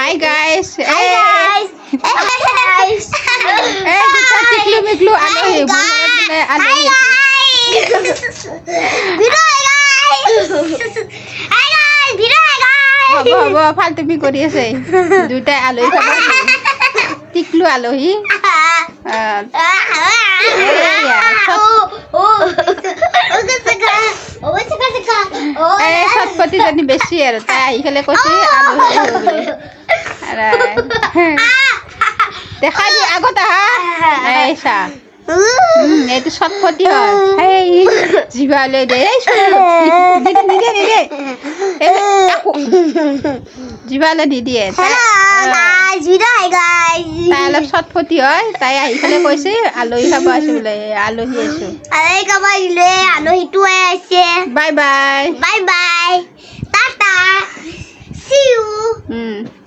Hi guys. Hi guys. Hi guys. Hey, tiklu miklu alohhi. Hi guys. Video hi guys. Hi guys. Video hi guys. Habo ফালতুমি কৰি আছে দুটাই আলহী খাব tiklu আলহী এই সৎপতি জনী বেছি আৰু তাই আহি খেলে কৈছে আলহী বুলি দেখা দি আগত আহা এই চা এইটো সৎপতি হয় এই জিভালৈ দে নিদে জিভালৈ নিদিয়ে তাই অলপ সৎপতি হয় তাই আহি পেলে কৈছে আলহী খাব আছে বোলে আলহী আছো bye bye Bye bye. Tata. See you.